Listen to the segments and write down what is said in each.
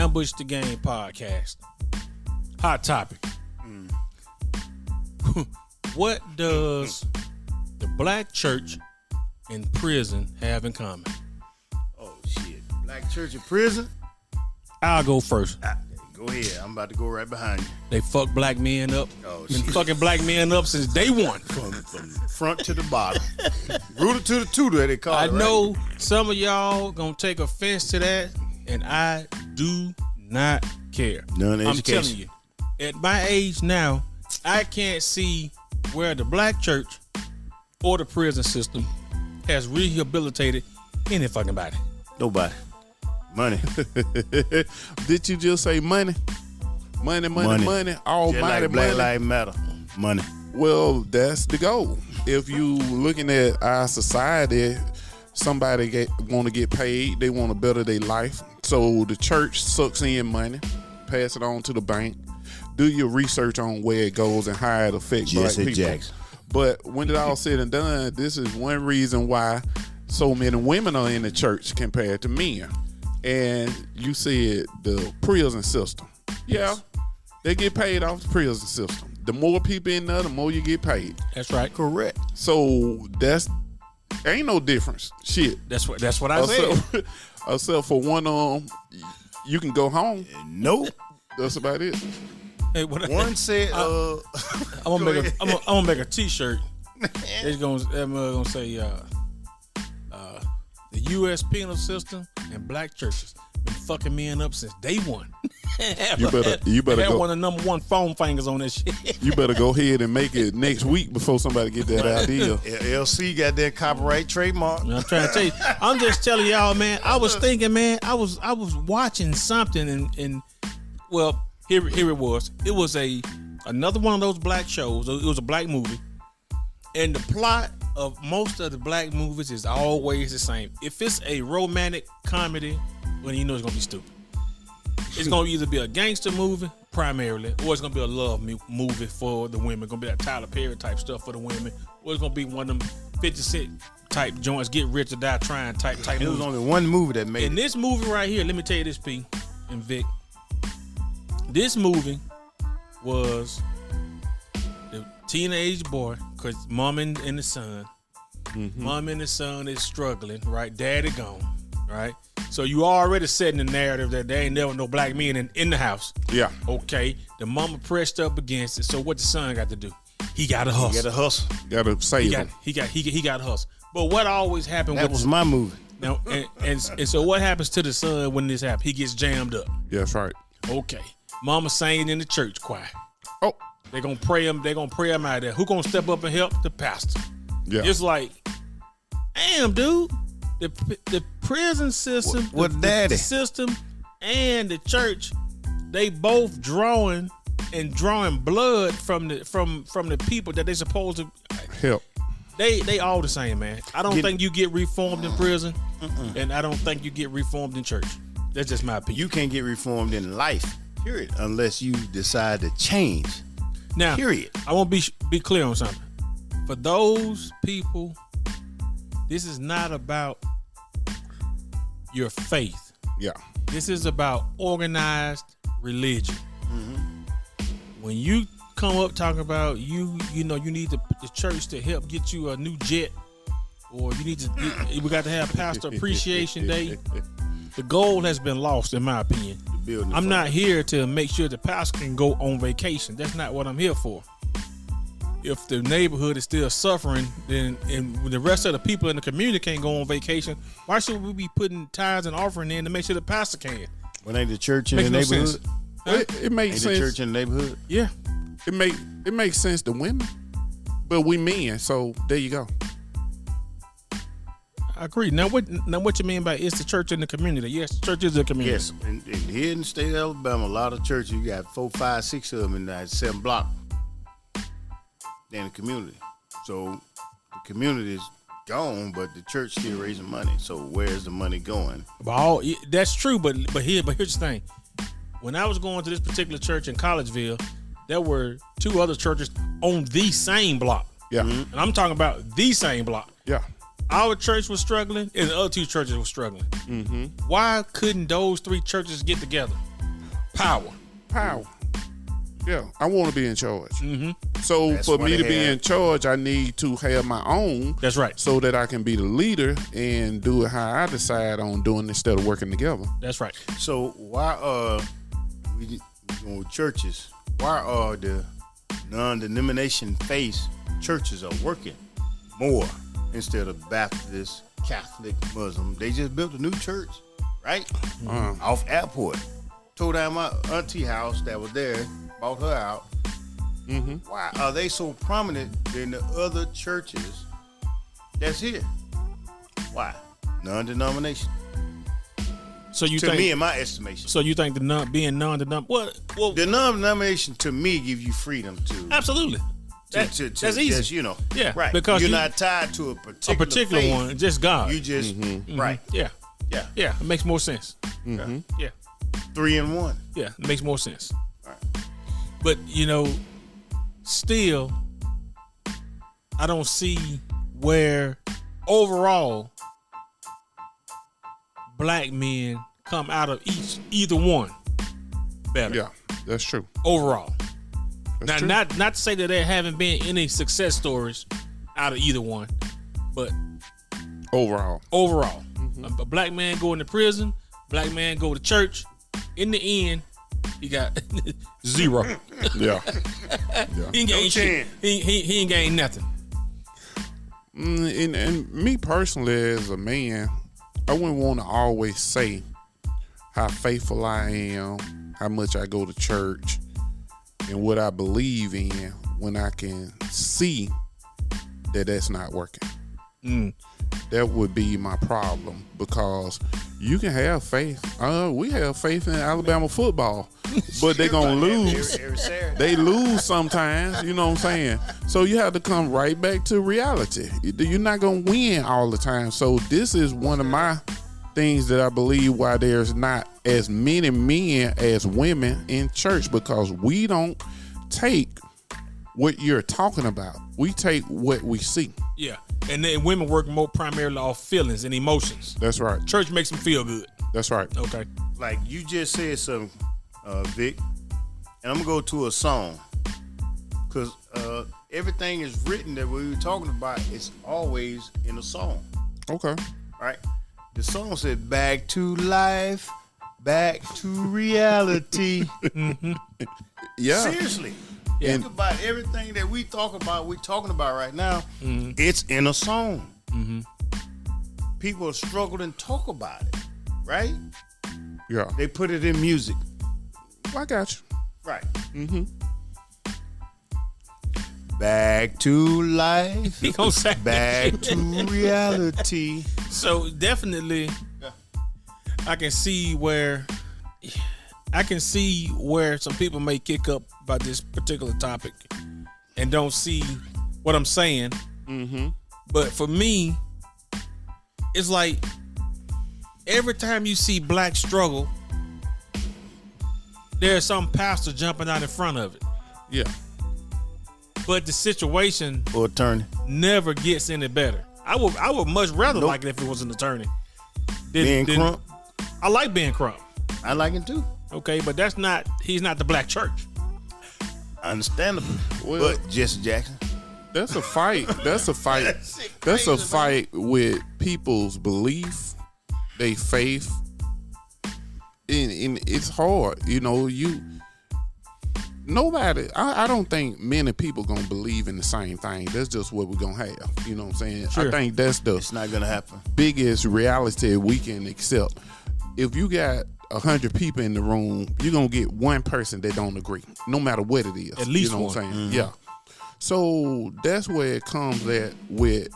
Ambush the Game podcast. Hot topic. What does the black church and prison have in common? Oh, shit. Black church and prison? I'll go first. Go ahead. I'm about to go right behind you. They fuck black men up. Oh, Been shit. fucking black men up since day one. From front to the bottom. Rooter to the tutor, they call I it, right? know some of y'all gonna take offense to that, and I do not care. None I'm education. telling you, at my age now, I can't see where the black church or the prison system has rehabilitated any fucking body. Nobody. Money. Did you just say money? Money. Almighty Just like money. Black Lives Matter. Money. Well, that's the goal. If you looking at our society, somebody want to get paid. They want to better their life. So the church sucks in money, pass it on to the bank. Do your research on where it goes and how it affects black Jesse people. Jackson. But when it all said and done, this is one reason why so many women are in the church compared to men. And you said the prison system. Yeah, they get paid off the prison system. The more people in there, the more you get paid. That's right. Correct. So ain't no difference. Shit. That's what I said. Except for one you can go home. Nope. That's about it. Hey, what One said, I'm gonna make a T-shirt. It's gonna say the U.S. penal system and black churches been fucking men up since day one. You better had go. one of the number one phone fingers on that shit. You better go ahead and make it next week before somebody get that idea. LC got that copyright trademark. I'm trying to tell you. I'm just telling y'all, man. I was thinking, man. I was watching something, and well, here it was. It was another one of those black shows. It was a black movie, and the plot of most of the black movies is always the same. If it's a romantic comedy, well, you know it's gonna be stupid. It's gonna either be a gangster movie primarily, or it's gonna be a love movie for the women. It's gonna be that Tyler Perry type stuff for the women, or it's gonna be one of them 50 Cent type joints, get rich or die trying type It was movies. only one movie that made In it. this movie right here, let me tell you this, P and Vic. This movie was the teenage boy, cause mom and the son. Mom and the son is struggling, right? Daddy gone, right? So you already setting the narrative that there ain't never no black men in the house. Yeah. Okay. The mama pressed up against it. So what the son got to do? He got to hustle. You got to hustle. Gotta save them. He got to hustle. But what always happened That was my movie. now, and so what happens to the son when this happens? He gets jammed up. Yeah, that's right. Okay. Mama singing in the church choir. Oh, They're gonna pray him out of there. Who gonna step up and help? The pastor. yeah. It's like, damn, dude. The prison system, What daddy? the system, and the church, they both drawing blood from the people that they supposed to Help. They all the same, man. I don't think you get reformed in prison, and I don't think you get reformed in church. That's just my opinion. You can't get reformed in life, period, unless you decide to change. Now, Period. I want to be clear on something. For those people, this is not about your faith. Yeah. This is about organized religion. When you come up talking about you need the church to help get you a new jet, or we got to have Pastor Appreciation Day. The goal has been lost, in my opinion. I'm not here to make sure the pastor can go on vacation. That's not what I'm here for. If the neighborhood is still suffering, then and the rest of the people in the community can't go on vacation, why should we be putting tithes and offering in to make sure the pastor can? When ain't the church in Makes the no neighborhood? sense. Huh? It makes Ain't sense. the church in the neighborhood? Yeah. It makes sense to women, but we men. So there you go. I agree. Now what you mean by it's the church in the community? Yes, the church is the community. Yes. And here in the state of Alabama, a lot of churches, you got 4, 5, 6 of them in that 7 block. In the community. So the community is gone, but the church still raising money. So where's the money going? Well, that's true, but here's the thing. When I was going to this particular church in Collegeville, there were 2 other churches on the same block. Yeah. And I'm talking about the same block. Yeah. Our church was struggling, and the other 2 churches were struggling. Why couldn't those 3 churches get together? Power. Yeah, I want to be in charge. Mm-hmm. So That's for why me to they be have- in charge, I need to have my own. That's right. So that I can be the leader and do it how I decide on doing instead of working together. That's right. So why we doing with churches? Why are the non-denomination faith churches are working more instead of Baptist, Catholic, Muslim? They just built a new church, right? Off airport. Tore down my auntie house that was there, bought her out. Mm-hmm. Why are they so prominent than the other churches that's here? Why? Non-denomination. So you To think? me, in my estimation. So you think being non-denominational? Well, The non-denomination to me give you freedom to absolutely. that's easy. Just, Yeah, right. because you're you- not tied to a particular faith. one, just God. You just right. Yeah, Yeah. yeah. It makes more sense. Mm-hmm. Yeah, 3 and 1. yeah. It makes more sense. Right. But still, I don't see where overall black men come out of either one better. Yeah, that's true. Overall. That's Now, true. not to say that there haven't been any success stories out of either one, but Overall. a black man going to prison, black man go to church. In the end, he got 0. Yeah. He ain't gained shit. chance. He ain't gained nothing. And me personally, as a man, I wouldn't want to always say how faithful I am, how much I go to church, and what I believe in when I can see that that's not working. That would be my problem, because you can have faith. We have faith in Alabama football, but they're going to lose. Every Saturday. They lose sometimes, you know what I'm saying? So you have to come right back to reality. You're not going to win all the time. So this is one of my things that I believe why there's not as many men as women in church, because we don't take what you're talking about. We take what we see. Yeah, and then women work more primarily off feelings and emotions. That's right. Church makes them feel good. That's right. Okay. Like you just said something, Vic, and I'm gonna go to a song, cause everything is written that we were talking about. It's always in a song, Okay. right? The song said, "Back to life, back to reality." Yeah. Seriously. Yeah. Think about everything that we're talking about right now. It's in a song. People struggle and talk about it, right? Yeah. They put it in music, I got you. right? Mm-hmm. Back to life, He gonna say back to reality. So definitely, I can see where some people may kick up about this particular topic and don't see what I'm saying. Mm-hmm. But for me, it's like every time you see black struggle, there's some pastor jumping out in front of it. Yeah. But the situation Or attorney. never gets any better. I would much rather Nope. like it if it was an attorney. Ben than- Crump. I like Ben Crump. I like him too. Okay, but he's not the black church. Understandable. Well- But Jesse Jackson. That's a fight. That's a fight. That's a fight with people's belief, they faith. And it's hard. Nobody, I don't think many people gonna believe in the same thing. That's just what we're gonna have. You know what I'm saying? Sure. I think that's the It's not gonna happen. biggest reality we can accept. If you got 100 people in the room, you're gonna get one person that don't agree, no matter what it is. At least you know what I'm one. saying? Yeah. So that's where it comes at with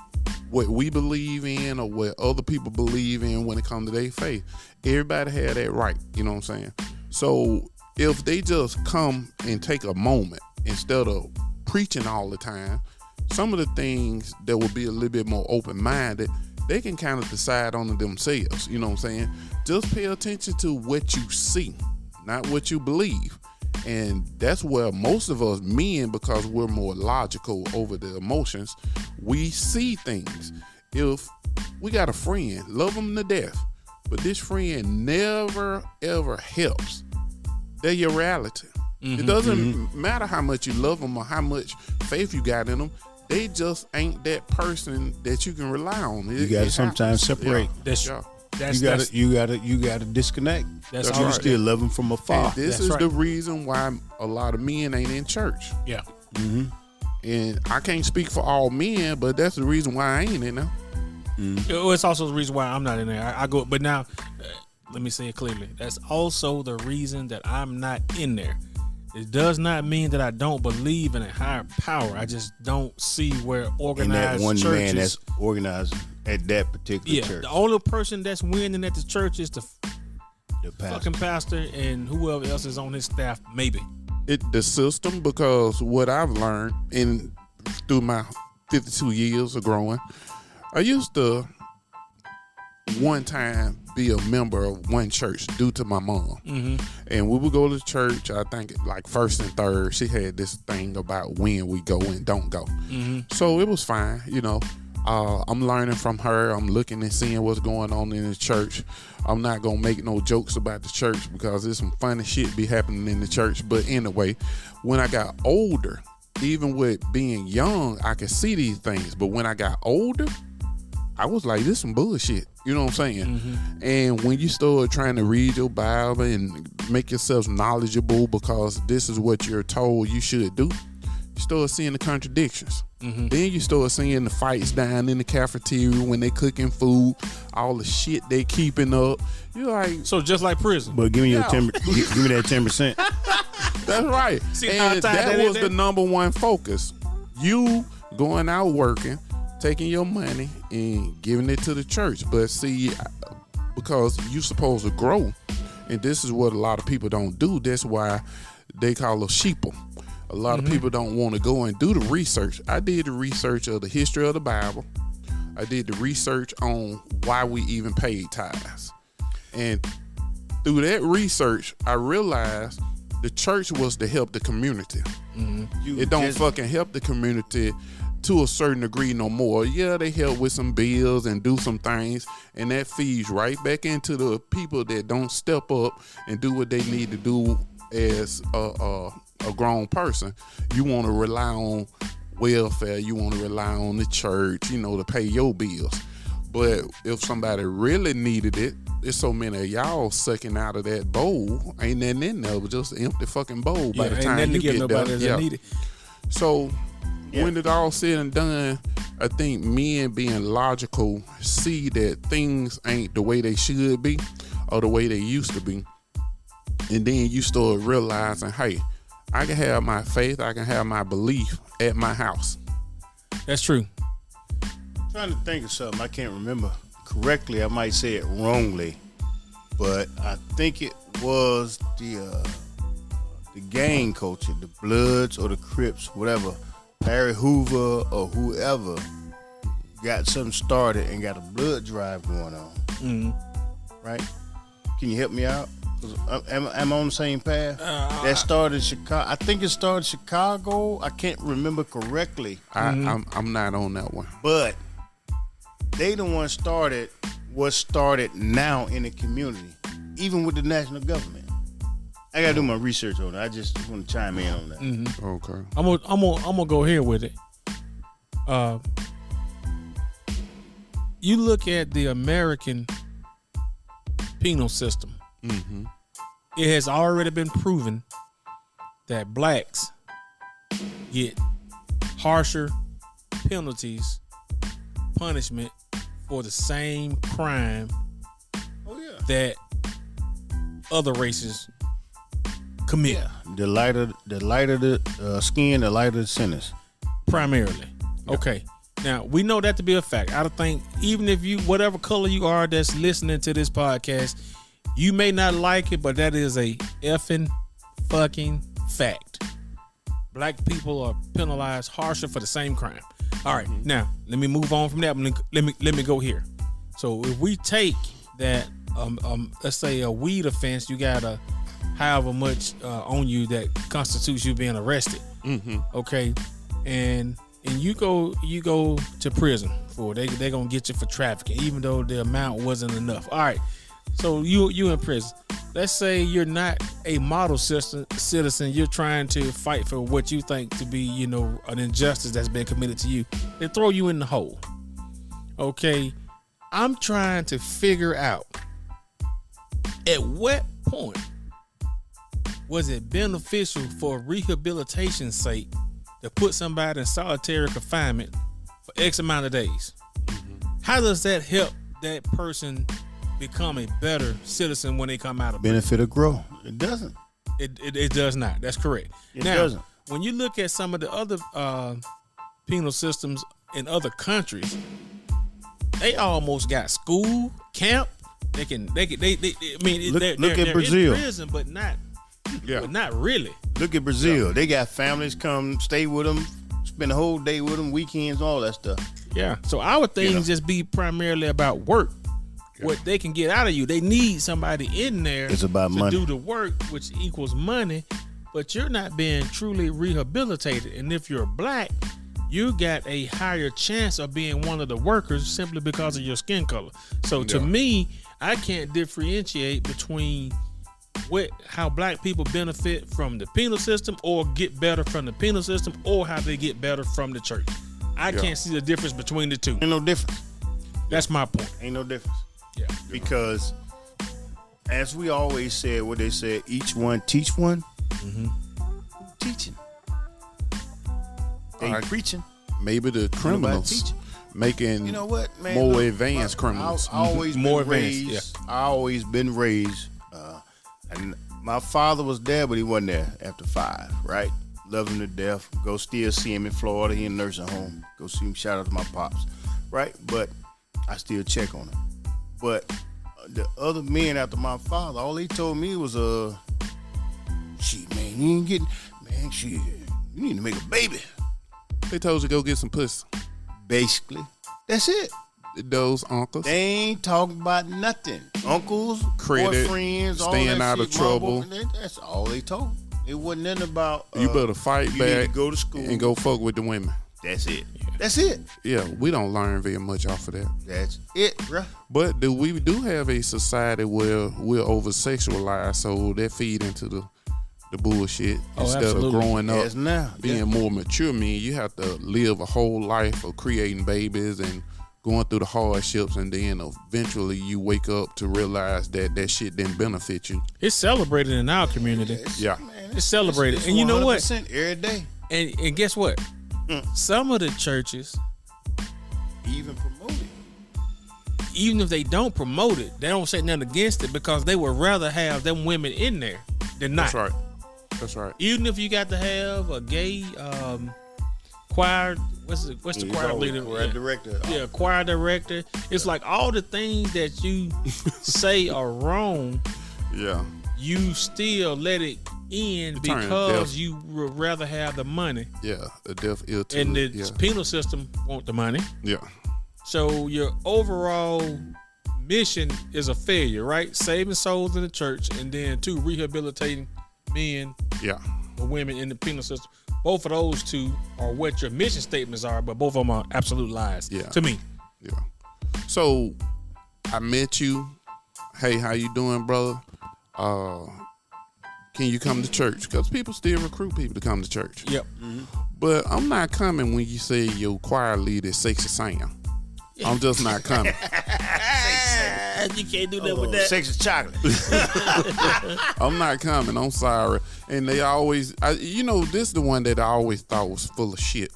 what we believe in or what other people believe in when it comes to their faith. Everybody had that right. You know what I'm saying? So if they just come and take a moment instead of preaching all the time, some of the things that will be a little bit more open-minded, they can kind of decide on it themselves. You know what I'm saying? Just pay attention to what you see, not what you believe. And that's where most of us men, because we're more logical over the emotions, we see things. If we got a friend, love them to death, but this friend never ever helps they're your reality. It doesn't matter how much you love them or how much faith you got in them. They just ain't that person that you can rely on. You got to sometimes separate. You gotta disconnect. That's you right. still love them from afar. And this is the reason why a lot of men ain't in church. Yeah. And I can't speak for all men, but that's the reason why I ain't in there. It's also the reason why I'm not in there. I go, but now, let me say it clearly. That's also the reason that I'm not in there. It does not mean that I don't believe in a higher power. I just don't see where organized and that one churches, man that's organized at that particular church. The only person that's winning at the church is the pastor. fucking pastor and whoever else is on his staff, maybe. The system, because what I've learned through my 52 years of growing, I used to one time be a member of one church due to my mom. And we would go to church, I think like first and third. She had this thing about when we go and don't go. So it was fine, you know. I'm learning from her. I'm looking and seeing what's going on in the church. I'm not gonna make no jokes about the church because there's some funny shit be happening in the church. But anyway, when I got older, even with being young, I could see these things. But when I got older, I was like, this is some bullshit. You know what I'm saying? And when you start trying to read your Bible and make yourself knowledgeable because this is what you're told you should do, you start seeing the contradictions. Then you start seeing the fights down in the cafeteria when they cooking food, all the shit they keeping up. You're like, so just like prison. But give me your 10. Give me that 10%. That's right. See how And tight that was is? the number one focus. You going out working, taking your money and giving it to the church. But see, because you supposed to grow, and this is what a lot of people don't do. That's why they call us sheeple. A lot of people don't want to go and do the research. I did the research of the history of the Bible. I did the research on why we even paid tithes. And through that research, I realized the church was to help the community. It don't fucking help the community to a certain degree no more. Yeah, they help with some bills and do some things, and that feeds right back into the people that don't step up and do what they need to do as a grown person. You want to rely on welfare, you want to rely on the church, you know, to pay your bills. But if somebody really needed it, there's so many of y'all sucking out of that bowl. Ain't nothing in there, but just an empty fucking bowl by the time you get there. So when it all said and done, I think men being logical see that things ain't the way they should be or the way they used to be. And then you start realizing, hey, I can have my faith, I can have my belief at my house. That's true. I'm trying to think of something. I can't remember correctly. I might say it wrongly, but I think it was the gang culture, the Bloods or the Crips, whatever. Harry Hoover or whoever got something started and got a blood drive going on. Right? Can you help me out? Am I on the same path? That started in Chicago. I think it started in Chicago. I can't remember correctly. I'm not on that one. But they the one started what's started now in the community, even with the national government. I gotta do my research on it. I just want to chime in on that. Okay. I'm gonna go here with it. You look at the American penal system. It has already been proven that blacks get harsher penalties, punishment for the same crime that other races commit. Yeah. The lighter the skin, the lighter the sentence. Primarily. Okay. Now, we know that to be a fact. I don't think, even if you, whatever color you are that's listening to this podcast, you may not like it, but that is a effing fucking fact. Black people are penalized harsher for the same crime. All right, now let me move on from that. Let me go here. So if we take that, let's say a weed offense, you gotta however much on you that constitutes you being arrested. Okay, and you go to prison for they gonna get you for trafficking, even though the amount wasn't enough. All right. So you in prison. let's say you're not a model citizen, you're trying to fight for what you think to be, you know, an injustice that's been committed to you. They throw you in the hole. Okay, I'm trying to figure out at what point was it beneficial for rehabilitation's sake to put somebody in solitary confinement for X amount of days? How does that help that person become a better citizen when they come out of prison? Benefit of growth. It doesn't. It does not. That's correct. It now, doesn't. When you look at some of the other penal systems in other countries, they almost got school, camp. I mean, Look they're at Brazil. in prison, but not really. Look at Brazil. They got families come stay with them, spend the whole day with them, weekends, all that stuff. Yeah. So our things just be primarily about work. What they can get out of you. They need somebody in there It's about to money. do the work, which equals money, but you're not being truly rehabilitated. And if you're black, you got a higher chance of being one of the workers simply because of your skin color. So to me, I can't differentiate between how black people benefit from the penal system or get better from the penal system or how they get better from the church. I can't see the difference between the two. Ain't no difference. That's my point. Ain't no difference. Yeah. Because as we always said, what they said, each one teach one. Teaching. They preaching. Maybe the criminals teaching. making You know what, man? more Look, advanced criminals. I always More been advanced, raised. I always been raised. And my father was there, but he wasn't there after 5. Right? Love him to death. Go still see him in Florida. He in a nursing home. Go see him. Shout out to my pops. Right? But I still check on him. But the other men after my father, all they told me was, shit, man, you ain't getting, man, shit, you need to make a baby. They told you to go get some pussy. Basically, that's it. Those uncles. They ain't talking about nothing. Uncles, Credit, boyfriends, all staying that out shit, of trouble. That's all they told. It wasn't nothing about, You better fight you need to back go to school. and go fuck with the women. That's it. That's it. Yeah, we don't learn very much off of that. That's it, bruh. But we do have a society where we're over sexualized, so that feed into the bullshit instead absolutely. of growing up Yes, now. being more mature. Man, you have to live a whole life of creating babies and going through the hardships, and then eventually you wake up to realize that shit didn't benefit you. It's celebrated in our community. Yeah. Man, It's celebrated. It's And you know what? 100% every day. And guess what? Some of the churches, Even promoted. even if they don't promote it, they don't say nothing against it because they would rather have them women in there than not. That's right. That's right. Even if you got to have a gay choir, what's the choir leader? Director. Yeah, choir director. It's like all the things that you say are wrong, Yeah. you still let it in turn because deaf. you would rather have the money. Yeah. The deaf ear to And the it. Yeah. penal system want the money. Yeah. So your overall mission is a failure, right? Saving souls in the church, and then 2, rehabilitating men Yeah. or women in the penal system. Both of those 2 are what your mission statements are, but both of them are absolute lies. Yeah. To me. Yeah. So I met you. Hey, how you doing, brother? Can you come to church? Because people still recruit people to come to church. Yep. But I'm not coming when you say your choir leader is Sexy Sam. I'm just not coming. You can't do that with that. Sex is chocolate. I'm not coming. I'm sorry. And they always, this is the one that I always thought was full of shit.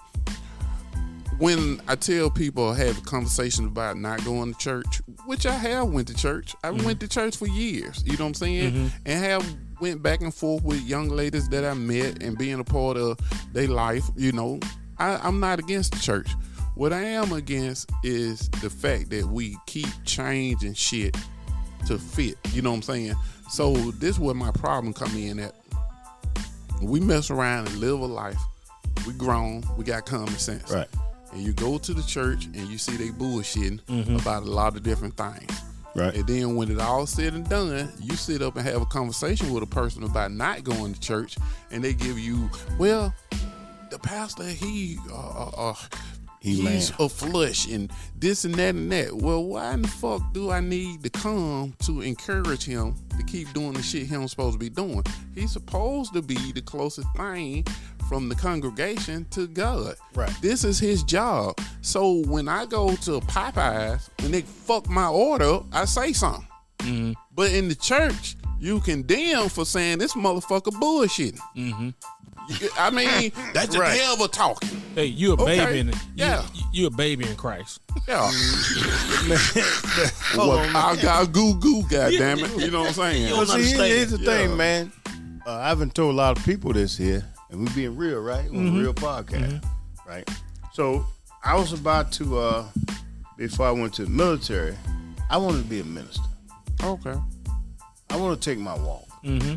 When I tell people I have a conversation about not going to church, which I have went to church. I went to church for years. You know what I'm saying? And have went back and forth with young ladies that I met and being a part of their life. I'm not against the church. What I am against is the fact that we keep changing shit to fit. You know what I'm saying? So this is where my problem come in at. We mess around and live a life. We grown. We got common sense. Right. And you go to the church and you see they bullshitting about a lot of different things. Right. And then when it all said and done, you sit up and have a conversation with a person about not going to church, and they give you, well, the pastor, He's a flush and this and that and that. Well, why in the fuck do I need to come to encourage him to keep doing the shit he's supposed to be doing? He's supposed to be the closest thing from the congregation to God. Right. This is his job. So when I go to Popeyes and they fuck my order up, I say something. Mm-hmm. But in the church, you condemn for saying this motherfucker bullshitting. Mm-hmm. I mean, that's right. the devil talking. Hey, you a baby in Yeah. you a baby in Christ. Yeah. Hold Well, on, I got goo, goddammit. You know what I'm saying? You Well, don't see, understand. here's the thing, Yeah. man. I haven't told a lot of people this here, and we being real, right? We're Mm-hmm. a real podcast, right? So I was about to, before I went to the military, I wanted to be a minister. Okay. I want to take my walk. Mm-hmm.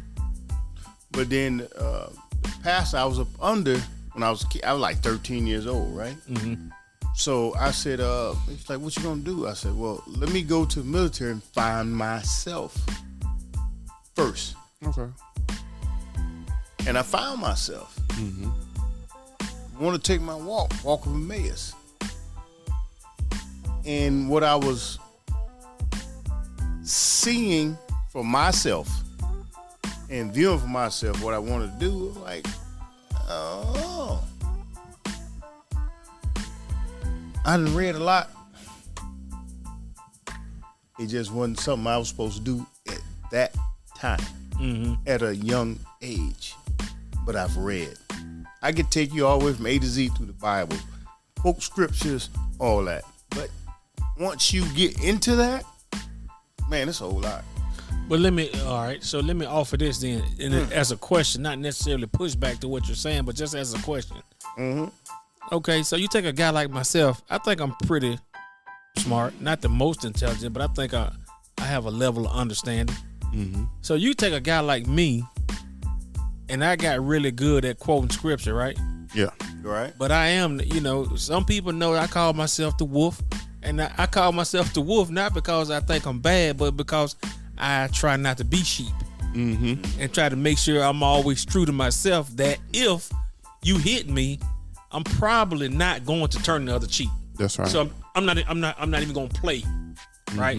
But then the pastor I was up under when I was a kid, I was like 13 years old, right? Mm-hmm. So I said, he's like, what you gonna do? I said, well, let me go to the military and find myself first. Okay. And I found myself. Mm-hmm. I want to take my walk of Emmaus. And what I was seeing for myself and viewing for myself what I wanted to do, like, oh, I done read a lot. It just wasn't something I was supposed to do at that time, Mm-hmm. at a young age. But I've read. I could take you all the way from A to Z through the Bible, quote scriptures, all that. But once you get into that, man, it's a whole lot. But let me offer this then, and as a question, not necessarily pushback to what you're saying, but just as a question. Mm-hmm. Okay, so you take a guy like myself. I think I'm pretty smart, not the most intelligent, but I think I have a level of understanding. Mm-hmm. So you take a guy like me, and I got really good at quoting scripture, right? Yeah. Right? But I am, some people know I call myself the wolf, and I call myself the wolf not because I think I'm bad, but because I try not to be sheep. Mm-hmm. And try to make sure I'm always true to myself, that if you hit me, I'm probably not going to turn the other cheek. That's right. So I'm not even going to play, right?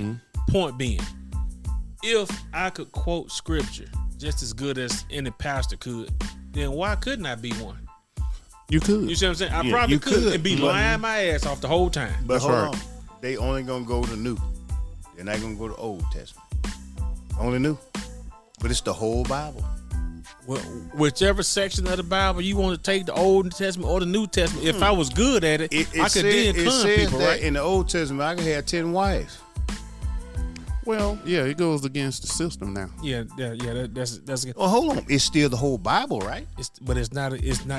Point being, if I could quote scripture just as good as any pastor could, then why couldn't I be one? You could. You see what I'm saying? I Yeah, probably you could could. and be lying my ass off the whole time. But That's hold right. on. They only gonna go to New. They're not gonna go to Old Testament. Only New. But it's the whole Bible. Well, whichever section of the Bible you want to take, the Old Testament or the New Testament, if I was good at it, I could then it con says people, that right? in the Old Testament I could have 10 wives. Well, yeah, it goes against the system now. Yeah, that's Well, hold on. It's still the whole Bible, right? but it's not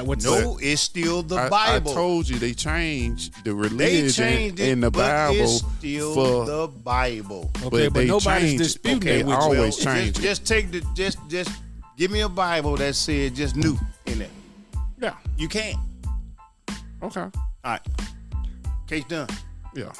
what No, it's still the I Bible. told you they changed the They religion changed it in the but Bible it's still for the Bible. Okay, but they nobody's changed it. disputing Okay, that with all- you. Always change it. Just take the just give me a Bible that said just New in it. yeah. You can't. Okay. All right. Case done. Yeah.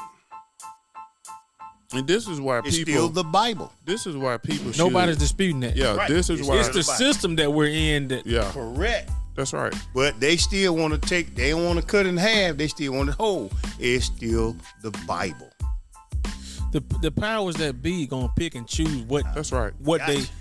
And this is why It's people. still the Bible. This is why people. Nobody's should, disputing that. Yeah. Right. This is It's why. It's the system that we're in that Yeah. Correct. That's right. But they still want to take, they don't want to cut it in half. They still want to hold. It's still the Bible. the powers that be gonna pick and choose That's right.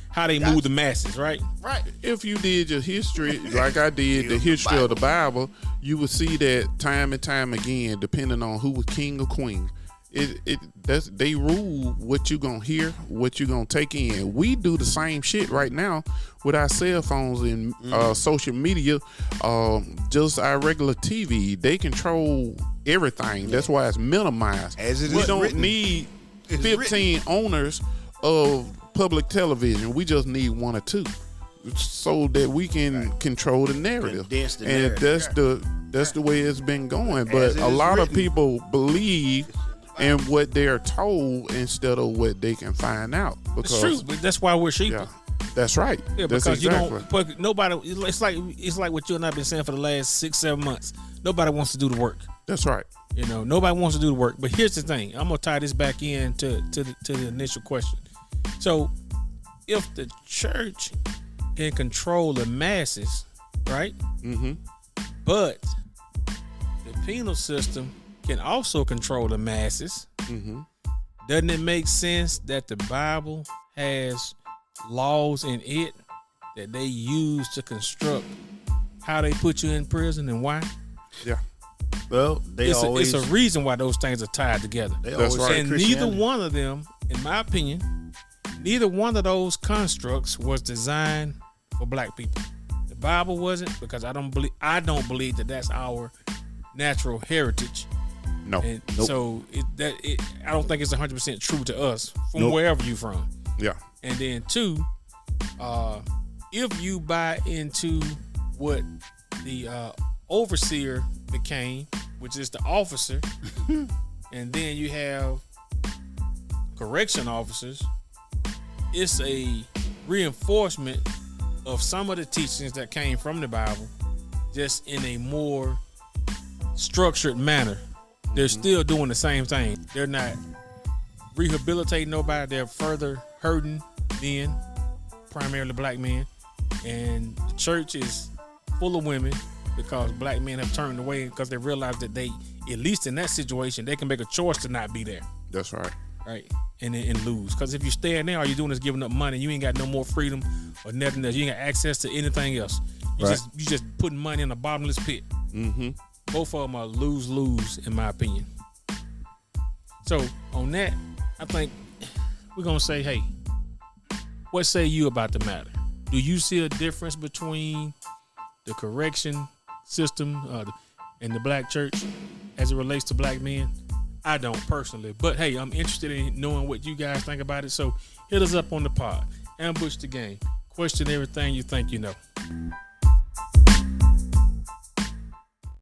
how they Gotcha. move the masses, right? Right. If you did your history, like I did, the Still the history of the Bible. Bible, you would see that time and time again, depending on who was king or queen. They rule what you gonna hear, what you gonna take in. We do the same shit right now with our cell phones and social media, just our regular TV. They control everything. That's why it's minimized. As it we is don't written. need It's 15 owners of public television. We just need one or two, so that we can control the narrative. Condense the And narrative. that's the way it's been going. As But it a is lot of written. people believe in what they're told instead of what they can find out. It's Because true. But that's why we're sheep. yeah, that's right. Yeah, That's because exactly. you don't. But nobody. It's like what you and I've been saying for the last 6-7 months. Nobody wants to do the work. That's right. Nobody wants to do the work. But here's the thing. I'm gonna tie this back in to the initial question. So, if the church can control the masses, right? Mm-hmm. But the penal system can also control the masses, doesn't it make sense that the Bible has laws in it that they use to construct how they put you in prison and why? Yeah. Well, It's a reason why those things are tied together. That's right. And neither one of them, in my opinion, neither one of those constructs was designed for black people. The Bible wasn't, because I don't believe that that's our natural heritage. No. And so I don't think it's 100% true to us from wherever you from. Yeah. And then two, if you buy into what the overseer became, which is the officer, and then you have correction officers, it's a reinforcement of some of the teachings that came from the Bible, just in a more structured manner. They're still doing the same thing. They're not rehabilitating nobody. They're further hurting men, primarily black men. And the church is full of women because black men have turned away because they realize that they, at least in that situation, they can make a choice to not be there. That's right. Right. And lose. Because if you stay in there, all you're doing is giving up money. You ain't got no more freedom or nothing else. You ain't got access to anything else. You just putting money in a bottomless pit. Mm-hmm. Both of them are lose-lose, in my opinion. So, on that, I think we're going to say, hey, what say you about the matter? Do you see a difference between the correction system and the black church as it relates to black men? I don't personally. But, hey, I'm interested in knowing what you guys think about it. So, hit us up on the pod. Ambush the game. Question everything you think you know.